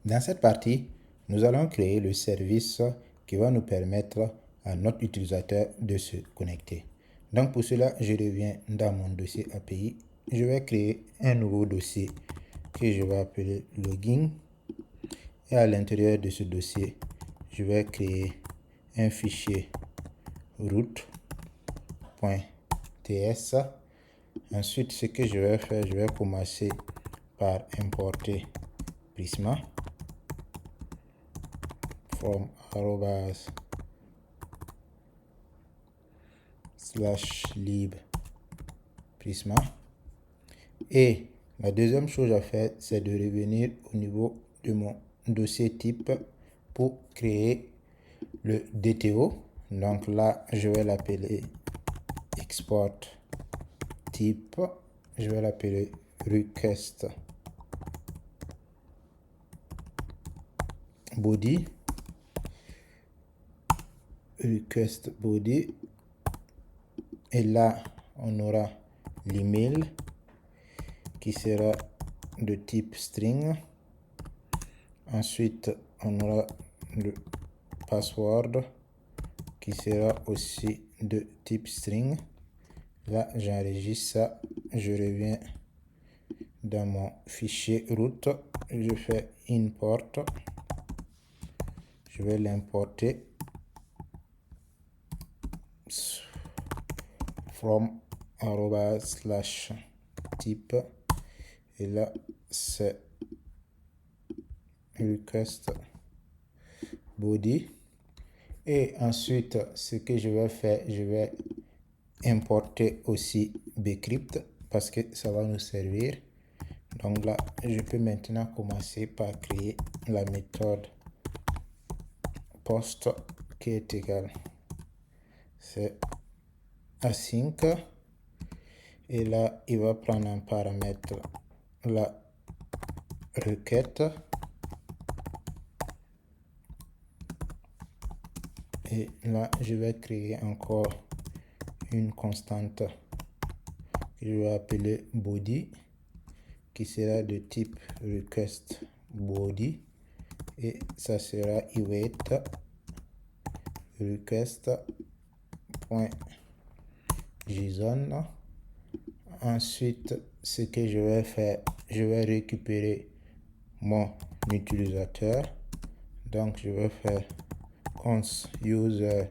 Dans cette partie, nous allons créer le service qui va nous permettre à notre utilisateur de se connecter. Donc pour cela, je reviens dans mon dossier API. Je vais créer un nouveau dossier que je vais appeler login. Et à l'intérieur de ce dossier, je vais créer un fichier root.ts. Ensuite, ce que je vais faire, je vais commencer par importer Prisma from /lib Prisma. Et la deuxième chose à faire, c'est de revenir au niveau de mon dossier type pour créer le DTO. Donc là, je vais l'appeler export type. Je vais l'appeler request body. Request body. Et là, on aura l'email qui sera de type string. Ensuite, on aura le password qui sera aussi de type string. Là, j'enregistre ça. Je reviens dans mon fichier root. Je fais import. Je vais l'importer from /type. Et là, c'est request body. Et ensuite, ce que je vais faire, je vais importer aussi bcrypt parce que ça va nous servir. Donc là, je peux maintenant commencer par créer la méthode post qui est égale, c'est async. Et là, il va prendre un paramètre la requête. Et là, je vais créer encore une constante que je vais appeler body qui sera de type request body. Et ça sera await request.json. Ensuite, ce que je vais faire, je vais récupérer mon utilisateur. Donc, je vais faire const user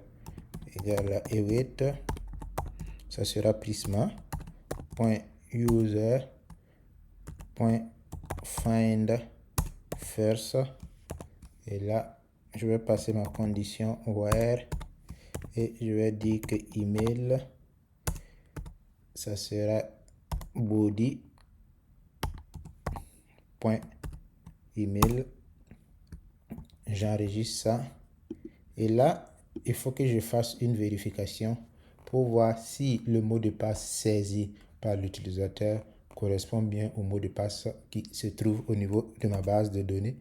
égale à await. Ça sera prisma.user.find first. Et là, je vais passer ma condition where et je vais dire que email, ça sera body.email. J'enregistre ça. Et là, il faut que je fasse une vérification pour voir si le mot de passe saisi par l'utilisateur correspond bien au mot de passe qui se trouve au niveau de ma base de données.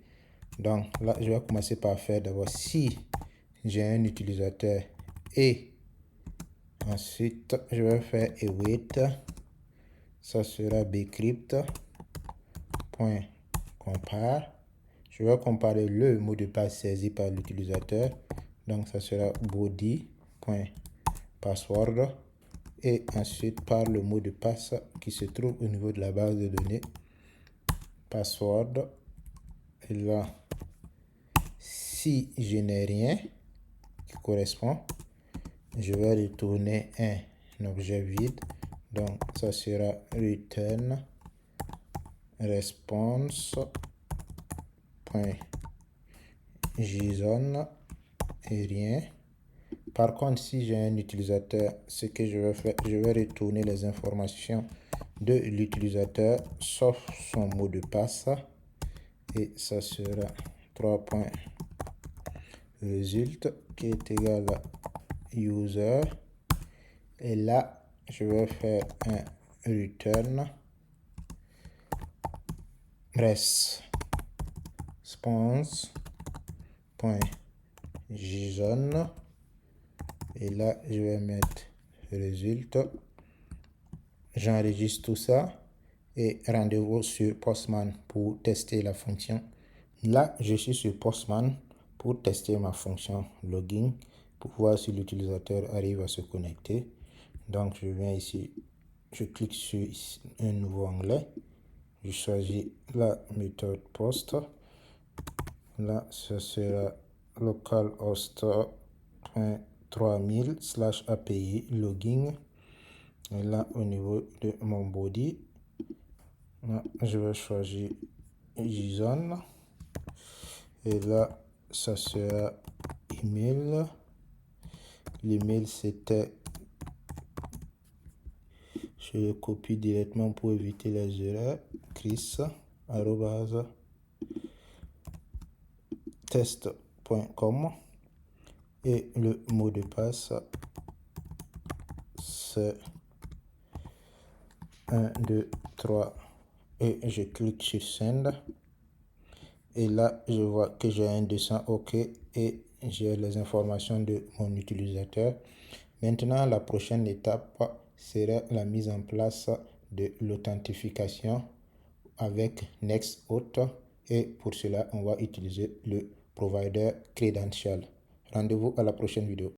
Donc là, je vais commencer par faire d'abord si j'ai un utilisateur et ensuite je vais faire await. Ça sera bcrypt.compare. Je vais comparer le mot de passe saisi par l'utilisateur. Donc ça sera body.password. Et ensuite par le mot de passe qui se trouve au niveau de la base de données. Password. Et là, si je n'ai rien qui correspond, je vais retourner un objet vide. Donc ça sera return response.json et rien. Par contre, si j'ai un utilisateur, ce que je vais faire, je vais retourner les informations de l'utilisateur sauf son mot de passe. Et ça sera 3.result qui est égal à user. Et là, je vais faire un return response.json. Et là, je vais mettre résultat. J'enregistre tout ça et rendez-vous sur Postman pour tester la fonction Là, je suis sur Postman pour tester ma fonction login pour voir si l'utilisateur arrive à se connecter. Donc, je viens ici, je clique sur un nouveau onglet. Je choisis la méthode post. Là, ce sera localhost 3000/API login. Et là, au niveau de mon body, là, je vais choisir JSON. Et là, ça sera email. L'email, c'était, je le copie directement pour éviter les erreurs. chris@test.com. Et le mot de passe, c'est 1, 2, 3. Et je clique sur Send. Et là, je vois que j'ai un dessin OK et j'ai les informations de mon utilisateur. Maintenant, la prochaine étape sera la mise en place de l'authentification avec NextAuth. Et pour cela, on va utiliser le provider Credential. Rendez-vous à la prochaine vidéo.